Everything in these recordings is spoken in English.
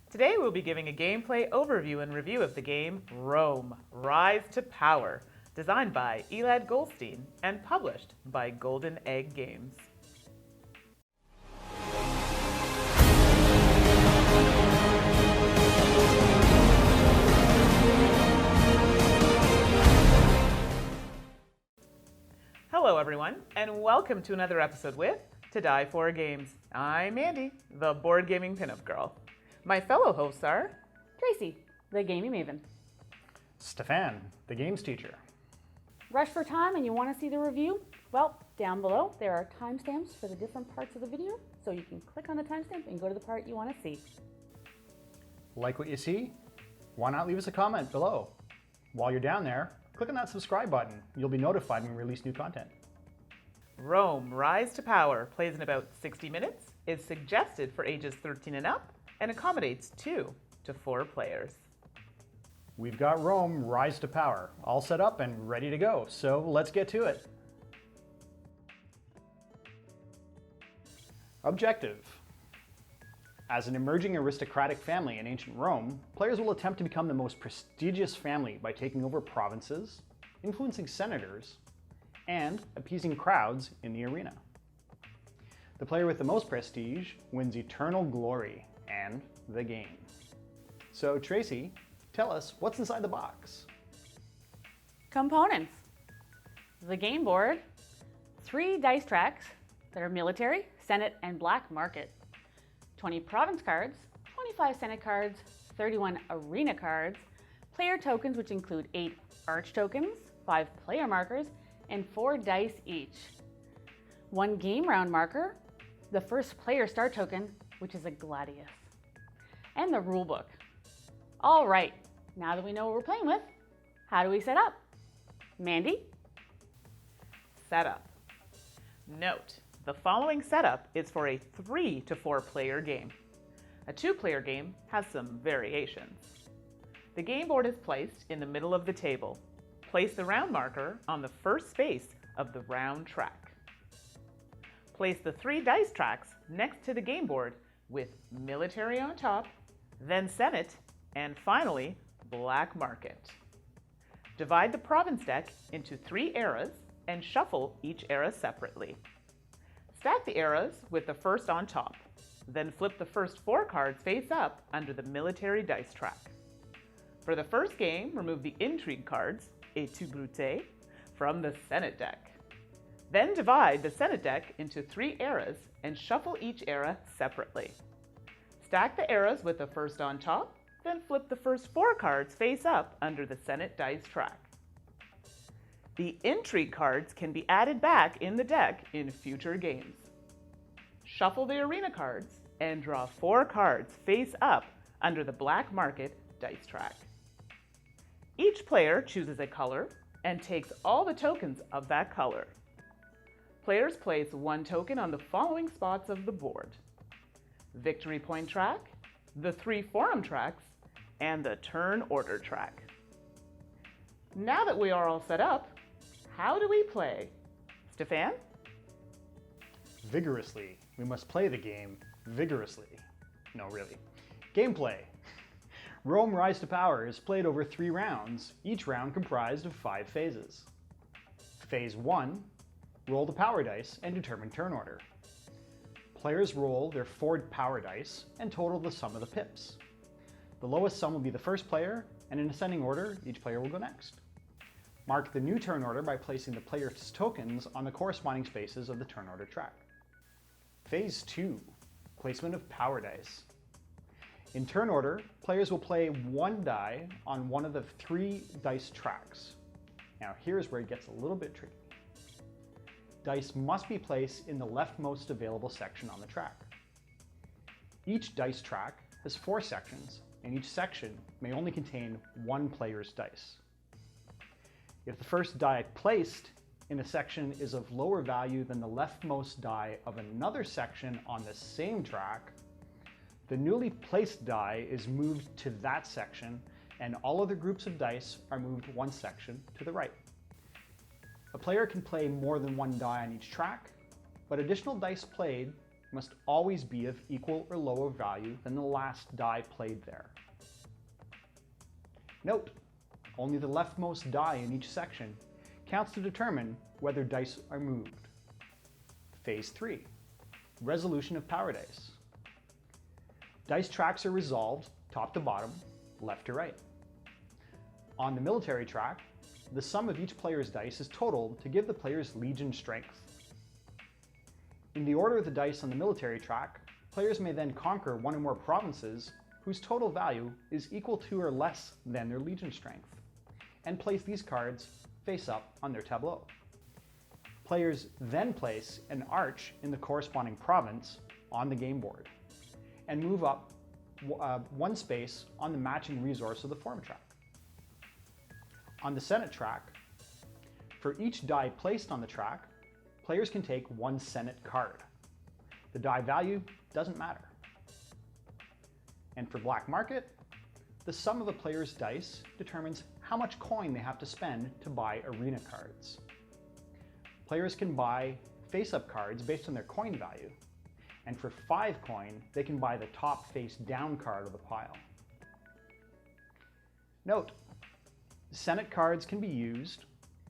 Today we'll be giving a gameplay overview and review of the game Rome: Rise to Power, designed by Elad Goldsteen and published by Golden Egg Games. Hello everyone, and welcome to another episode with To Die For Games. I'm Mandi, the board gaming pinup girl. My fellow hosts are Tracy, the gaming maven. Stephane, the games teacher. Rush for time and you want to see the review? Well, down below there are timestamps for the different parts of the video, so you can click on the timestamp and go to the part you want to see. Like what you see? Why not leave us a comment below? While you're down there, click on that subscribe button. You'll be notified when we release new content. Rome: Rise to Power plays in about 60 minutes, is suggested for ages 13 and up, and accommodates 2 to 4 players. We've got Rome: Rise to Power all set up and ready to go, so let's get to it. Objective. As an emerging aristocratic family in ancient Rome, players will attempt to become the most prestigious family by taking over provinces, influencing senators, and appeasing crowds in the arena. The player with the most prestige wins eternal glory and the game. So Tracy, tell us what's inside the box. Components. The game board, 3 dice tracks that are military, senate, and black market, 20 province cards, 25 senate cards, 31 arena cards, player tokens which include 8 arch tokens, 5 player markers, and 4 dice each. 1 game round marker, the first player start token, which is a gladius, and the rule book. All right, now that we know what we're playing with, how do we set up? Mandi? Setup. Note, the following setup is for a 3 to 4 player game. A 2-player game has some variations. The game board is placed in the middle of the table. Place the round marker on the first space of the round track. Place the 3 dice tracks next to the game board with military on top, then senate, and finally black market. Divide the province deck into 3 eras and shuffle each era separately. Stack the eras with the first on top, then flip the first 4 cards face up under the military dice track. For the first game, remove the intrigue cards, et tu brute, from the senate deck. Then divide the senate deck into 3 eras and shuffle each era separately. Stack the eras with the first on top, then flip the first 4 cards face up under the senate dice track. The intrigue cards can be added back in the deck in future games. Shuffle the arena cards and draw 4 cards face up under the black market dice track. Each player chooses a color and takes all the tokens of that color. Players place 1 token on the following spots of the board: victory point track, the 3 forum tracks, and the turn order track. Now that we are all set up, how do we play? Stephane? Vigorously. We must play the game vigorously. No, really. Gameplay. Rome: Rise to Power is played over 3 rounds, each round comprised of 5 phases. Phase 1, roll the power dice and determine turn order. Players roll their 4 power dice and total the sum of the pips. The lowest sum will be the first player, and in ascending order, each player will go next. Mark the new turn order by placing the player's tokens on the corresponding spaces of the turn order track. Phase 2, placement of power dice. In turn order, players will play 1 die on one of the 3 dice tracks. Now here's where it gets a little bit tricky. Dice must be placed in the leftmost available section on the track. Each dice track has 4 sections, and each section may only contain 1 player's dice. If the first die placed in a section is of lower value than the leftmost die of another section on the same track, the newly placed die is moved to that section, and all other groups of dice are moved 1 section to the right. A player can play more than 1 die on each track, but additional dice played must always be of equal or lower value than the last die played there. Note, only the leftmost die in each section counts to determine whether dice are moved. Phase 3, resolution of power dice. Dice tracks are resolved top to bottom, left to right. On the military track, the sum of each player's dice is totaled to give the player's legion strength. In the order of the dice on the military track, players may then conquer one or more provinces whose total value is equal to or less than their legion strength, and place these cards face up on their tableau. Players then place an arch in the corresponding province on the game board, and move up one space on the matching resource of the form track. On the Senate track, for each die placed on the track, players can take one Senate card. The die value doesn't matter. And for Black Market, the sum of the player's dice determines how much coin they have to spend to buy arena cards. Players can buy face-up cards based on their coin value, and for 5 coin, they can buy the top face-down card of the pile. Note, Senate cards can be used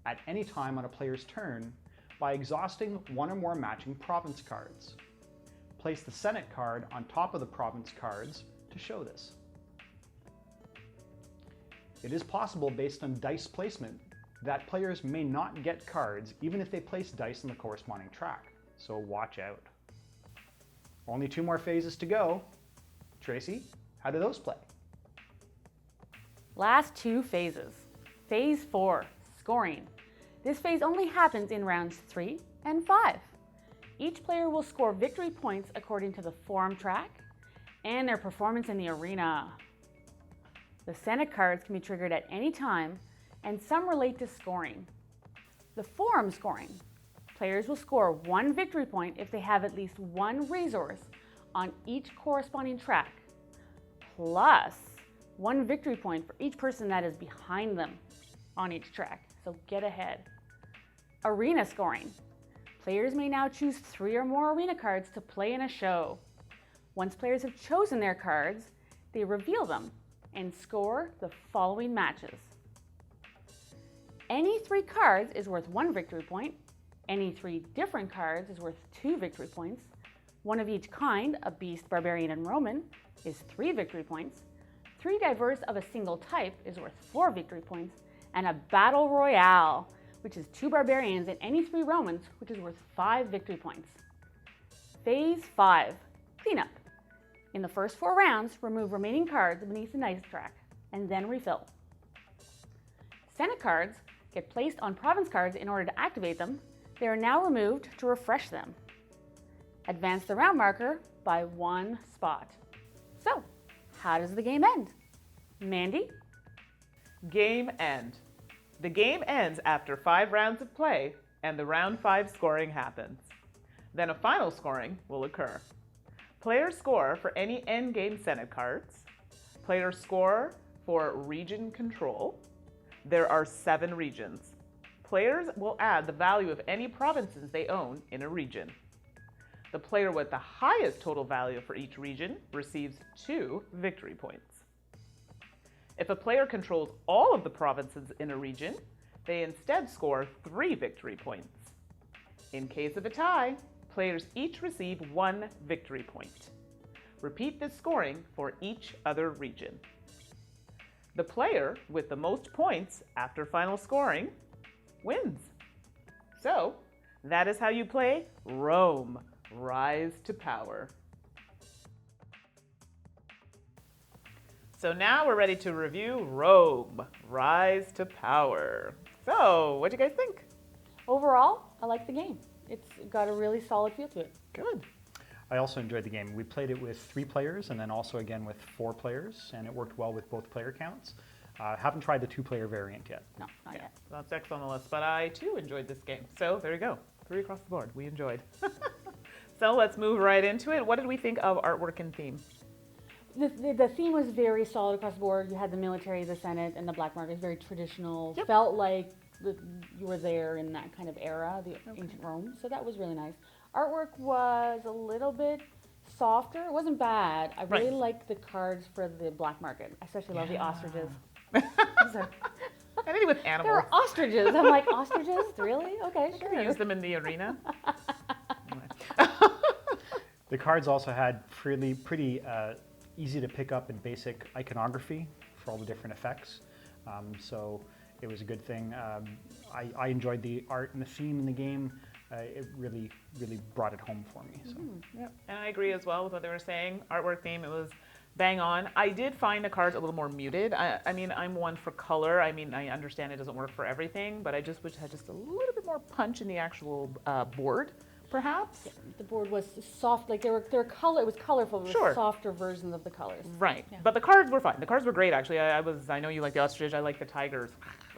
at any time on a player's turn by exhausting one or more matching province cards. Place the Senate card on top of the province cards to show this. It is possible, based on dice placement, that players may not get cards even if they place dice on the corresponding track, so watch out. Only 2 more phases to go. Tracy, how do those play? Last 2 phases. Phase 4, scoring. This phase only happens in rounds 3 and 5. Each player will score victory points according to the form track and their performance in the arena. The Senate cards can be triggered at any time, and some relate to scoring. The forum scoring. Players will score 1 victory point if they have at least 1 resource on each corresponding track, plus 1 victory point for each person that is behind them on each track, so get ahead. Arena scoring. Players may now choose 3 or more arena cards to play in a show. Once players have chosen their cards, they reveal them and score the following matches. Any 3 cards is worth 1 victory point. Any 3 different cards is worth 2 victory points. 1 of each kind, a beast, barbarian, and Roman, is 3 victory points. 3 diverse of a single type is worth 4 victory points. And a battle royale, which is 2 barbarians and any 3 Romans, which is worth 5 victory points. Phase 5, cleanup. In the first 4 rounds, remove remaining cards beneath the dice track, and then refill. Senate cards get placed on province cards in order to activate them. They are now removed to refresh them. Advance the round marker by 1 spot. So, how does the game end? Mandi? Game end. The game ends after 5 rounds of play, and the round 5 scoring happens. Then a final scoring will occur. Players score for any endgame Senate cards. Players score for region control. There are 7 regions. Players will add the value of any provinces they own in a region. The player with the highest total value for each region receives 2 victory points. If a player controls all of the provinces in a region, they instead score 3 victory points. In case of a tie, players each receive 1 victory point. Repeat this scoring for each other region. The player with the most points after final scoring wins. So, that is how you play Rome, Rise to Power. So now we're ready to review Rome, Rise to Power. So, what'd you guys think? Overall, I like the game. It's got a really solid feel to it. Good. I also enjoyed the game. We played it with 3 players and then also again with 4 players, and it worked well with both player counts. Haven't tried the 2-player variant yet. No, not yet. That's next on the list, but I too enjoyed this game. So there you go, 3 across the board. We enjoyed. So let's move right into it. What did we think of artwork and theme? The theme was very solid across the board. You had the military, the Senate, and the black market. Very traditional. Yep. Felt like you were there in that kind of era, the ancient Rome. So that was really nice. Artwork was a little bit softer. It wasn't bad. I really Right. liked the cards for the black market. I especially love the ostriches. So, Anything with there animals. were ostriches. I'm like, ostriches? Really? Okay, Can sure. we use them in the arena? The cards also had pretty easy to pick up and basic iconography for all the different effects. So it was a good thing. I enjoyed the art and the theme in the game. It really brought it home for me. So. Yeah, and I agree as well with what they were saying. Artwork theme, it was bang on. I did find the cards a little more muted. I mean, I'm one for color. I mean, I understand it doesn't work for everything, but I just wish it had just a little bit more punch in the actual board, perhaps. Yeah, the board was soft, like they were color. It was colorful. It was Sure. softer versions of the colors. Right, Yeah. but the cards were fine. The cards were great, actually. I know you like the ostrich. I like the tigers.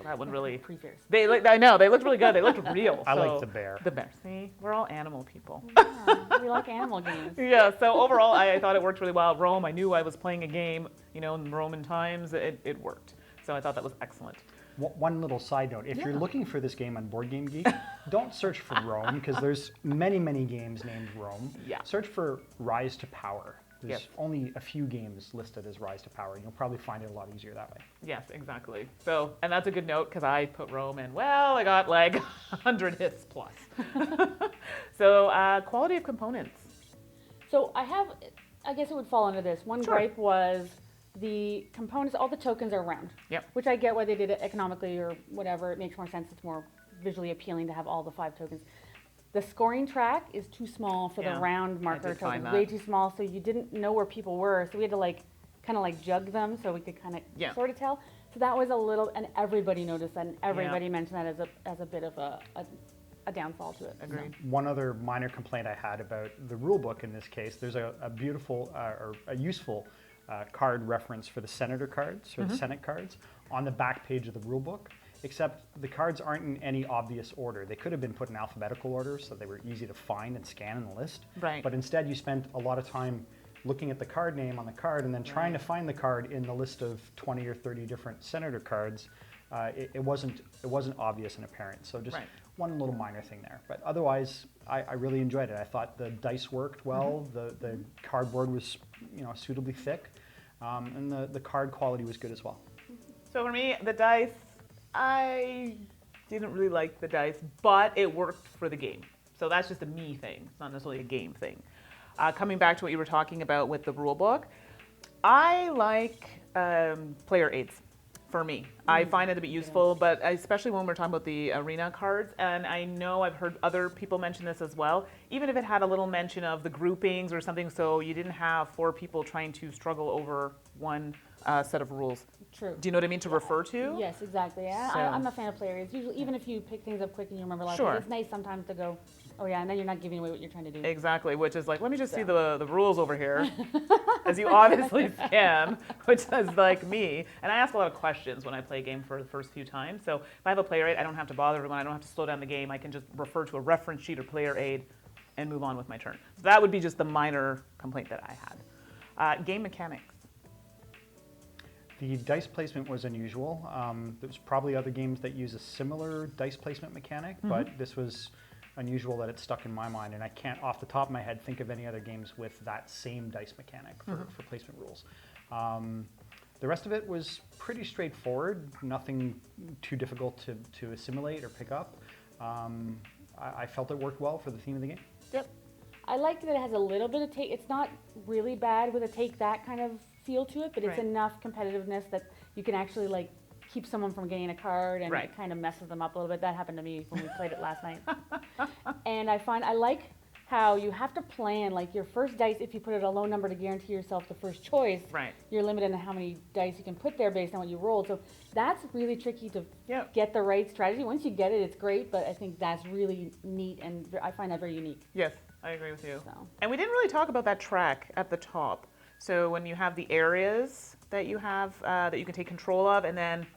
That one really. Pretty fierce. I know they looked really good. They looked real. I like so- the bear. The bear. See, we're all animal people. Yeah, we like animal games. Yeah, so overall, I thought it worked really well. Rome, I knew I was playing a game, in Roman times. It worked. So I thought that was excellent. One little side note, if you're looking for this game on Board Game Geek, don't search for Rome, because there's many games named Rome. Yeah. Search for Rise to Power. There's Yes. only a few games listed as Rise to Power, and you'll probably find it a lot easier that way. Yes, exactly. So, and that's a good note because I put Rome in. Well, I got like 100 hits plus. So, quality of components. So I guess it would fall under this. One Sure. gripe was the components, all the tokens are round. Yep. Which I get why they did it economically or whatever. It makes more sense. It's more visually appealing to have all the 5 tokens. The scoring track is too small for Yeah, the round marker did find tokens. that. Way too small, so you didn't know where people were. So we had to kind of jug them so we could kind of Yeah. sort of tell. So that was a little, and everybody noticed that, and everybody mentioned that as a bit of a downfall to it. Agreed. One other minor complaint I had about the rule book in this case, there's a beautiful or a useful card reference for the senator cards or the Senate cards on the back page of the rule book, except the cards aren't in any obvious order. They could have been put in alphabetical order so they were easy to find and scan in the list. Right. But instead you spent a lot of time looking at the card name on the card and then trying to find the card in the list of 20 or 30 different senator cards. It wasn't obvious and apparent. So just Right. one little minor thing there. But otherwise, I really enjoyed it. I thought the dice worked well. The cardboard was suitably thick. And the card quality was good as well. So for me, the dice, I didn't really like the dice, but it worked for the game. So that's just a me thing. It's not necessarily a game thing. Coming back to what you were talking about with the rule book, I like player aids. For me, I find it to be useful, but especially when we're talking about the arena cards, and I know I've heard other people mention this as well, even if it had a little mention of the groupings or something, so you didn't have 4 people trying to struggle over one set of rules. True. Do you know what I mean to refer to? Yes, exactly. Yeah, So- I'm a fan of player aids. Usually, even if you pick things up quick and you remember a lot, Sure. it's nice sometimes to go, oh yeah, and then you're not giving away what you're trying to do. Exactly, which is like, let me just see the rules over here, as you obviously can, which is like me. And I ask a lot of questions when I play a game for the first few times. So if I have a player aid, I don't have to bother everyone. I don't have to slow down the game. I can just refer to a reference sheet or player aid and move on with my turn. So that would be just the minor complaint that I had. Game mechanics. The dice placement was unusual. There's probably other games that use a similar dice placement mechanic, but this was unusual that it stuck in my mind, and I can't off the top of my head think of any other games with that same dice mechanic for placement rules. The rest of it was pretty straightforward, nothing too difficult to assimilate or pick up. I felt it worked well for the theme of the game. Yep. I like that it has a little bit of take. It's not really bad with a take that kind of feel to it, but it's Right. enough competitiveness that you can actually keep someone from getting a card, and Right. it kind of messes them up a little bit. That happened to me when we played it last night. And I like how you have to plan, your first dice, if you put it a low number to guarantee yourself the first choice, Right. you're limited in how many dice you can put there based on what you rolled. So that's really tricky to Yep. get the right strategy. Once you get it, it's great, but I think that's really neat, and I find that very unique. Yes, I agree with you. So. And we didn't really talk about that track at the top. So when you have the areas that you have that you can take control of, and then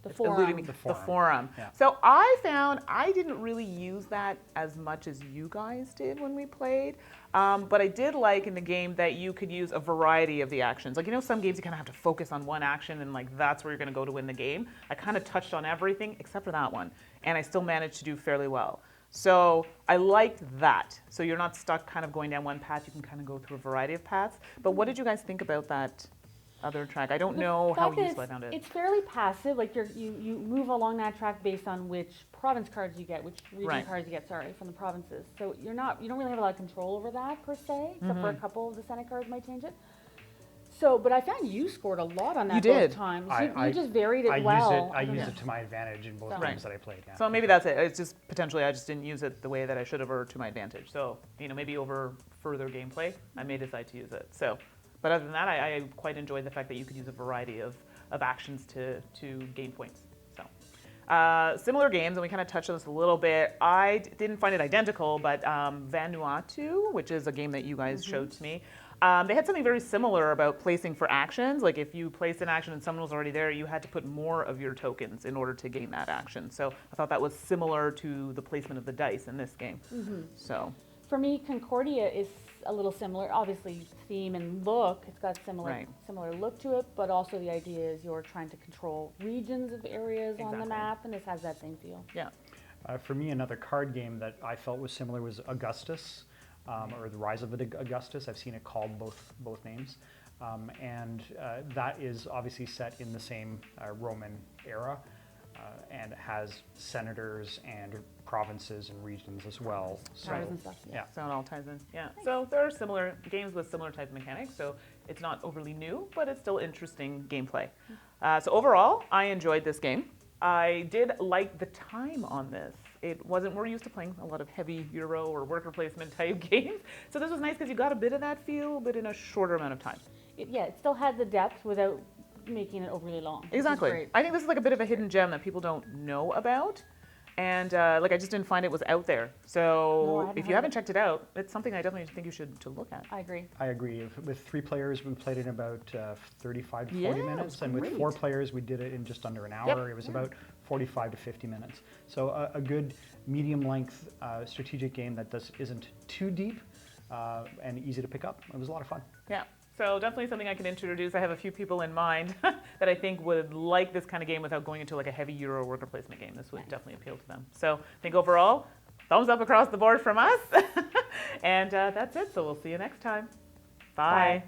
The it's eluding me, forum. The the forum. Yeah. So I found I didn't really use that as much as you guys did when we played. But I did like in the game that you could use a variety of the actions. Some games you kind of have to focus on one action, and that's where you're going to go to win the game. I kind of touched on everything except for that one, and I still managed to do fairly well. So I liked that. So you're not stuck kind of going down one path. You can kind of go through a variety of paths. But what did you guys think about that other track? I don't know how useful I found it. It's fairly passive. Like you move along that track based on which province cards you get, which region cards you get. Sorry, from the provinces. So you don't really have a lot of control over that per se, except for a couple of the Senate cards might change it. So, but I found you scored a lot on that both times. You just varied it well. I used it to my advantage in both games that I played. Yeah. So maybe that's it. It's just potentially I just didn't use it the way that I should have or to my advantage. So, maybe over further gameplay, I may decide to use it. So, but other than that, I quite enjoyed the fact that you could use a variety of actions to gain points. So, similar games, and we kind of touched on this a little bit. I didn't find it identical, but Vanuatu, which is a game that you guys showed to me, they had something very similar about placing for actions. Like if you placed an action and someone was already there, you had to put more of your tokens in order to gain that action. So I thought that was similar to the placement of the dice in this game. So for me, Concordia is a little similar. Obviously, theme and look, it's got similar look to it, but also the idea is you're trying to control regions of areas on the map, and this has that same feel. Yeah. For me, another card game that I felt was similar was Augustus. Or the Rise of Augustus. I've seen it called both names, and that is obviously set in the same Roman era, and it has senators and provinces and regions as well. So and stuff. Yeah, so it all ties in. Yeah. So there are similar games with similar type of mechanics. So it's not overly new, but it's still interesting gameplay. So overall, I enjoyed this game. I did like the time on this. We're used to playing a lot of heavy Euro or worker placement type games. So this was nice because you got a bit of that feel, but in a shorter amount of time. It still had the depth without making it overly long. Exactly. I think this is like a bit of a hidden gem that people don't know about. And I just didn't find it was out there. So if you haven't checked it out, it's something I definitely think you should to look at. I agree. I agree. With 3 players, we played in about 35 to 40 minutes. And with 4 players, we did it in just under an hour. It was about 45 to 50 minutes. So a good medium-length strategic game that isn't too deep and easy to pick up. It was a lot of fun. Yeah. So definitely something I can introduce. I have a few people in mind that I think would like this kind of game without going into like a heavy Euro worker placement game. This would definitely appeal to them. So I think overall, thumbs up across the board from us. And that's it. So we'll see you next time. Bye.